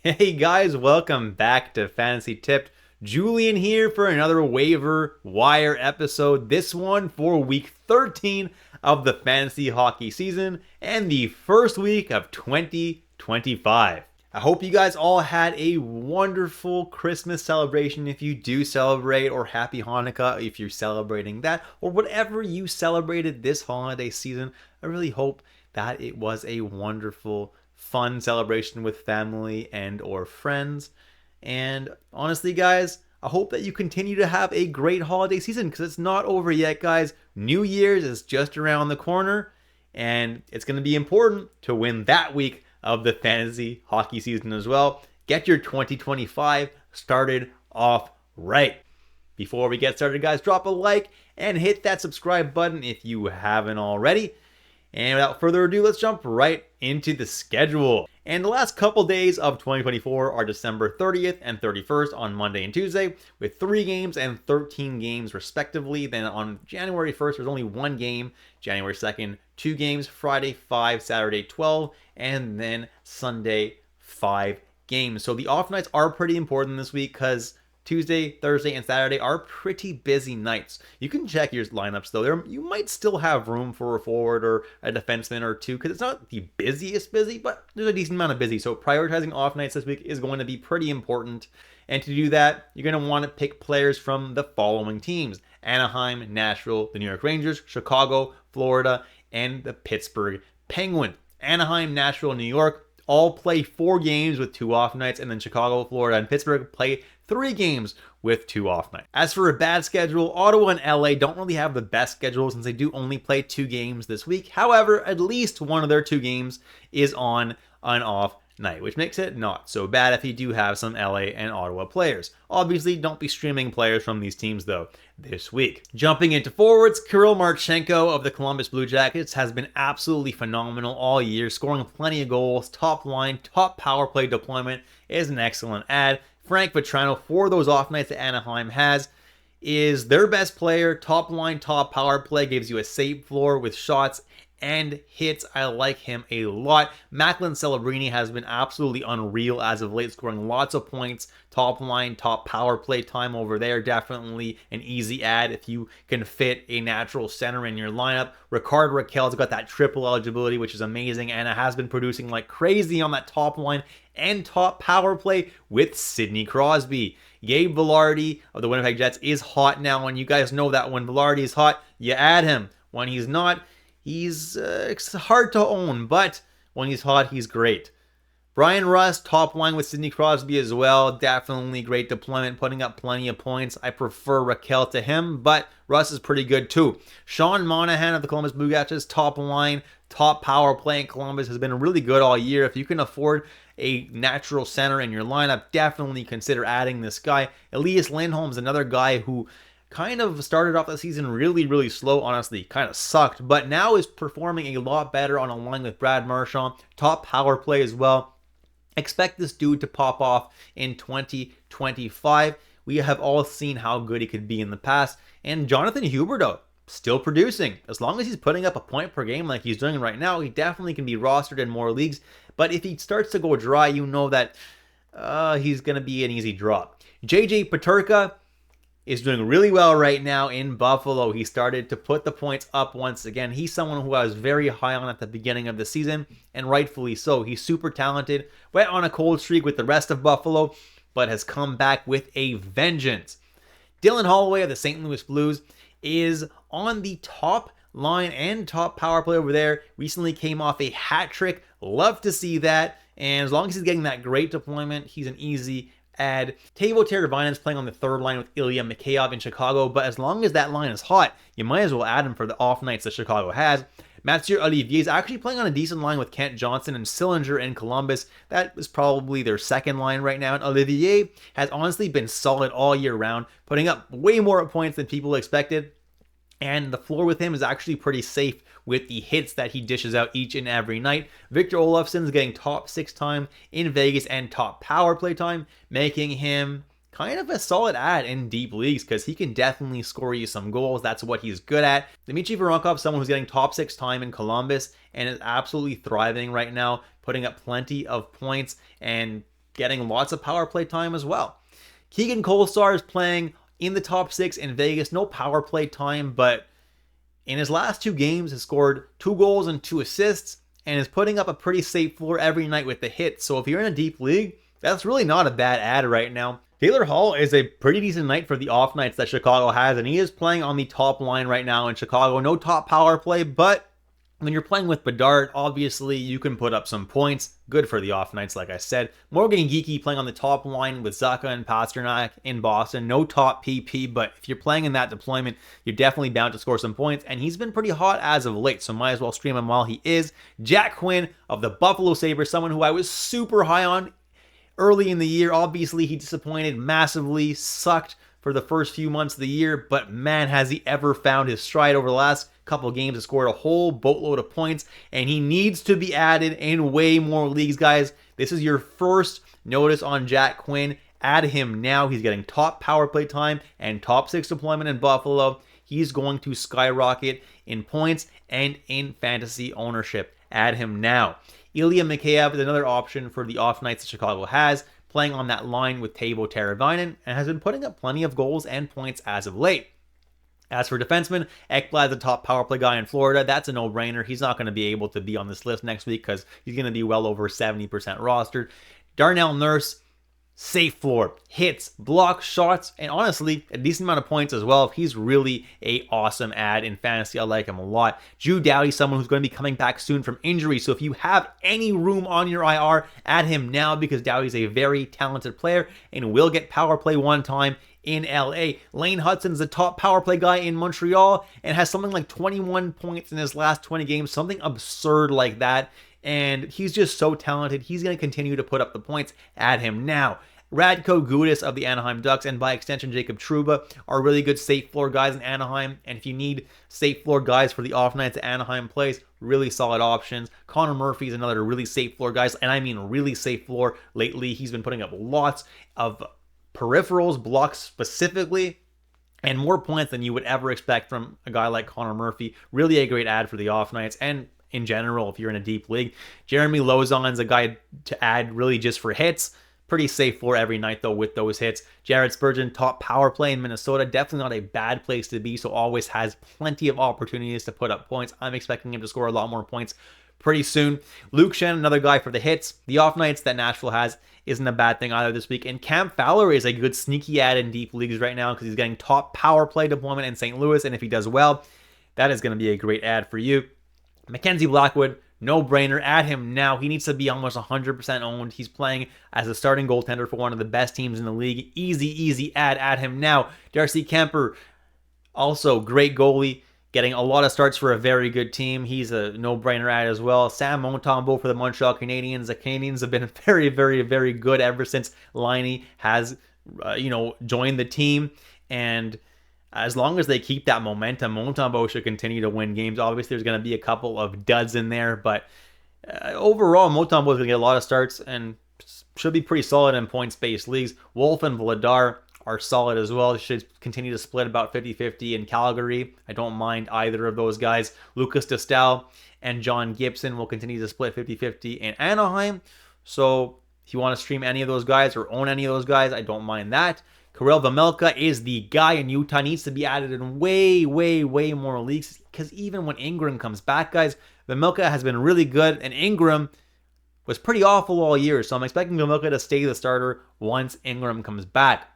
Hey guys, welcome back to Fantasy Tipped. Julian here for another waiver wire episode. This one for week 13 of the fantasy hockey season and the first week of 2025. I hope you guys all had a wonderful Christmas celebration if you do celebrate, or happy Hanukkah if you're celebrating that, or whatever you celebrated this holiday season. I really hope that it was a wonderful fun celebration with family and or friends. And honestly, guys, I hope that you continue to have a great holiday season, because it's not over yet, guys. New Year's is just around the corner, and it's going to be important to win that week of the fantasy hockey season as well. Get your 2025 started off right. Before we get started, guys, drop a like and hit that subscribe button if you haven't already. And without further ado, let's jump right into the schedule. And the last couple days of 2024 are December 30th and 31st on Monday and Tuesday, with 3 games and 13 games respectively. Then on January 1st, there's only 1 game. January 2nd, 2 games. Friday, 5. Saturday, 12. And then Sunday, 5 games. So the off nights are pretty important this week, because Tuesday, Thursday, and Saturday are pretty busy nights. You can check your lineups though. You might still have room for a forward or a defenseman or two, because it's not the busiest busy, but there's a decent amount of busy. So prioritizing off nights this week is going to be pretty important. And to do that, you're going to want to pick players from the following teams: Anaheim, Nashville, the New York Rangers, Chicago, Florida, and the Pittsburgh Penguins. Anaheim, Nashville, New York all play 4 games with 2 off nights, and then Chicago, Florida, and Pittsburgh play 3 games with 2 off nights. As for a bad schedule, Ottawa and LA don't really have the best schedule, since they do only play 2 games this week. However, at least one of their 2 games is on an off night, which makes it not so bad if you do have some LA and Ottawa players. Obviously, don't be streaming players from these teams though this week. Jumping into forwards, Kirill Marchenko of the Columbus Blue Jackets has been absolutely phenomenal all year, scoring plenty of goals. Top line, top power play deployment is an excellent add. Frank Vatrano, for those off nights that Anaheim has, is their best player. Top line, top power play, gives you a save floor with shots and hits. I like him a lot. Macklin Celebrini has been absolutely unreal as of late, scoring lots of points. Top line, top power play time over there. Definitely an easy add if you can fit a natural center in your lineup. Rickard Rakell's got that triple eligibility, which is amazing, and it has been producing like crazy on that top line and top power play with Sidney Crosby. Gabe Vilardi of the Winnipeg Jets is hot now, and you guys know that when Vilardi is hot, you add him. When he's not, he's hard to own, but when he's hot, he's great. Brian Rust, top line with Sidney Crosby as well. Definitely great deployment, putting up plenty of points. I prefer Rakell to him, but Rust is pretty good too. Sean Monahan of the Columbus Blue Jackets, top line, top power play in Columbus, has been really good all year. If you can afford a natural center in your lineup, definitely consider adding this guy. Elias Lindholm's another guy who kind of started off the season really slow, honestly, kind of sucked, but now is performing a lot better on a line with Brad Marchand. Top power play as well. Expect this dude to pop off in 2025. We have all seen how good he could be in the past. And Jonathan Huberdeau, still producing. As long as he's putting up a point per game like he's doing right now, he definitely can be rostered in more leagues. But if he starts to go dry, you know that he's going to be an easy drop. JJ Peterka is doing really well right now in Buffalo. He started to put the points up once again. He's someone who I was very high on at the beginning of the season, and rightfully so. He's super talented, went on a cold streak with the rest of Buffalo, but has come back with a vengeance. Dylan Holloway of the St. Louis Blues is on the top line and top power play over there. Recently came off a hat trick. Love to see that. And as long as he's getting that great deployment, he's an easy add. Teuvo Teravainen is playing on the 3rd line with Ilya Mikheyev in Chicago, but as long as that line is hot, you might as well add him for the off nights that Chicago has. Mathieu Olivier is actually playing on a decent line with Kent Johnson and Sillinger in Columbus. That is probably their 2nd line right now, and Olivier has honestly been solid all year round, putting up way more points than people expected. And the floor with him is actually pretty safe with the hits that he dishes out each and every night. Victor Olofsson's getting top 6 time in Vegas and top power play time, making him kind of a solid add in deep leagues, because he can definitely score you some goals. That's what he's good at. Dmitry Voronkov, someone who's getting top 6 time in Columbus and is absolutely thriving right now, putting up plenty of points and getting lots of power play time as well. Keegan Kolesar is playing in the top 6 in Vegas. No power play time, but in his last 2 games has scored 2 goals and 2 assists and is putting up a pretty safe floor every night with the hits. So if you're in a deep league, that's really not a bad ad right now. Taylor Hall is a pretty decent night for the off nights that Chicago has, and he is playing on the top line right now in Chicago. No top power play, but when you're playing with Bedard, obviously you can put up some points. Good for the off nights, like I said. Morgan Geekie playing on the top line with Zacha and Pasternak in Boston. No top PP, but if you're playing in that deployment, you're definitely bound to score some points, and he's been pretty hot as of late, so might as well stream him while he is. Jack Quinn of the Buffalo Sabres, someone who I was super high on early in the year. Obviously, he disappointed massively, sucked for the first few months of the year, but man, has he ever found his stride over the last couple of games. Has scored a whole boatload of points, and he needs to be added in way more leagues, guys. This is your first notice on Jack Quinn. Add him now. He's getting top power play time and top 6 deployment in Buffalo. He's going to skyrocket in points and in fantasy ownership. Add him now. Ilya Mikheyev is another option for the off nights that Chicago has, playing on that line with Teuvo Teravainen, and has been putting up plenty of goals and points as of late. As for defensemen, Ekblad is the top power play guy in Florida. That's a no-brainer. He's not going to be able to be on this list next week because he's going to be well over 70% rostered. Darnell Nurse, safe floor, hits, blocks, shots, and honestly, a decent amount of points as well. He's really a awesome ad in fantasy. I like him a lot. Drew Doughty, someone who's going to be coming back soon from injury. So if you have any room on your IR, add him now because Doughty's a very talented player and will get power play one time in LA. Lane Hudson's the top power play guy in Montreal and has something like 21 points in his last 20 games, something absurd like that. And he's just so talented. He's going to continue to put up the points. Add him now. Radko Gudas of the Anaheim Ducks and by extension Jacob Trouba are really good safe floor guys in Anaheim. And if you need safe floor guys for the off nights that Anaheim plays, really solid options. Connor Murphy is another really safe floor guys, and I mean really safe floor. Lately, he's been putting up lots of peripherals, blocks specifically, and more points than you would ever expect from a guy like Connor Murphy. Really a great ad for the off nights and in general if you're in a deep league. Jeremy Lauzon's a guy to add really just for hits. Pretty safe floor every night though with those hits. Jared Spurgeon, top power play in Minnesota. Definitely not a bad place to be, so always has plenty of opportunities to put up points. I'm expecting him to score a lot more points pretty soon. Luke Shen, another guy for the hits. The off nights that Nashville has isn't a bad thing either this week. And Cam Fowler is a good sneaky ad in deep leagues right now because he's getting top power play deployment in St. Louis. And if he does well, that is going to be a great ad for you. Mackenzie Blackwood, no-brainer. Add him now. He needs to be almost 100% owned. He's playing as a starting goaltender for one of the best teams in the league. Easy ad. Add him now. Darcy Kemper, also great goalie, getting a lot of starts for a very good team. He's a no-brainer ad as well. Sam Montembeault for the Montreal Canadiens. The Canadiens have been very, very, very good ever since Laine has, joined the team. And as long as they keep that momentum, Montembeault should continue to win games. Obviously, there's going to be a couple of duds in there, but overall, Montembeault is going to get a lot of starts and should be pretty solid in points-based leagues. Wolf and Vladar are solid as well. Should continue to split about 50-50 in Calgary. I don't mind either of those guys. Lucas Dostal and John Gibson will continue to split 50-50 in Anaheim. So if you want to stream any of those guys or own any of those guys, I don't mind that. Karel Vejmelka is the guy in Utah. Needs to be added in way, way, way more leagues because even when Ingram comes back, guys, Vejmelka has been really good and Ingram was pretty awful all year. So I'm expecting Vejmelka to stay the starter once Ingram comes back.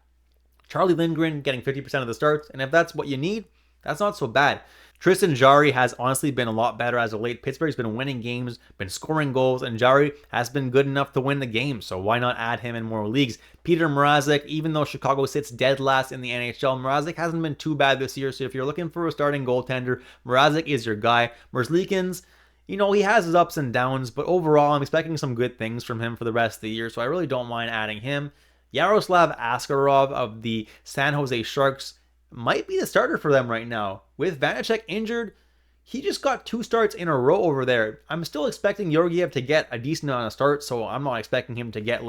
Charlie Lindgren getting 50% of the starts, and if that's what you need, that's not so bad. Tristan Jarry has honestly been a lot better as of late. Pittsburgh's been winning games, been scoring goals, and Jarry has been good enough to win the game, so why not add him in more leagues? Peter Mrazek, even though Chicago sits dead last in the NHL, Mrazek hasn't been too bad this year, so if you're looking for a starting goaltender, Mrazek is your guy. Merzlikins, he has his ups and downs, but overall, I'm expecting some good things from him for the rest of the year, so I really don't mind adding him. Yaroslav Askarov of the San Jose Sharks might be the starter for them right now. With Vanacek injured, he just got 2 starts in a row over there. I'm still expecting Georgiev to get a decent amount of starts, so I'm not expecting him to get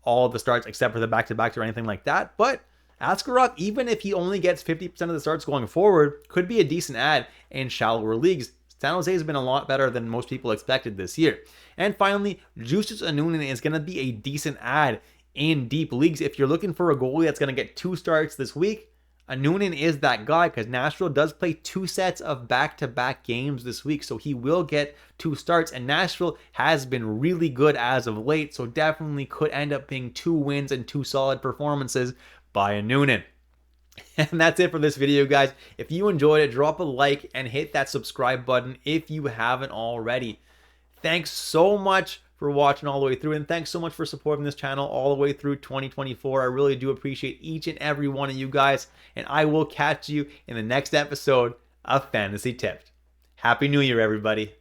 all of the starts except for the back-to-backs or anything like that. But Askarov, even if he only gets 50% of the starts going forward, could be a decent ad in shallower leagues. San Jose has been a lot better than most people expected this year. And finally, Justus Annunen is going to be a decent add in deep leagues. If you're looking for a goalie that's going to get 2 starts this week, Annunen is that guy, because Nashville does play 2 sets of back-to-back games this week, so he will get 2 starts, and Nashville has been really good as of late, so definitely could end up being 2 wins and 2 solid performances by Annunen. And that's it for this video, guys. If you enjoyed it, drop a like and hit that subscribe button if you haven't already. Thanks so much for watching all the way through, and thanks so much for supporting this channel all the way through 2024. I really do appreciate each and every one of you guys, and I will catch you in the next episode of Fantasy Tipped. Happy New Year, everybody.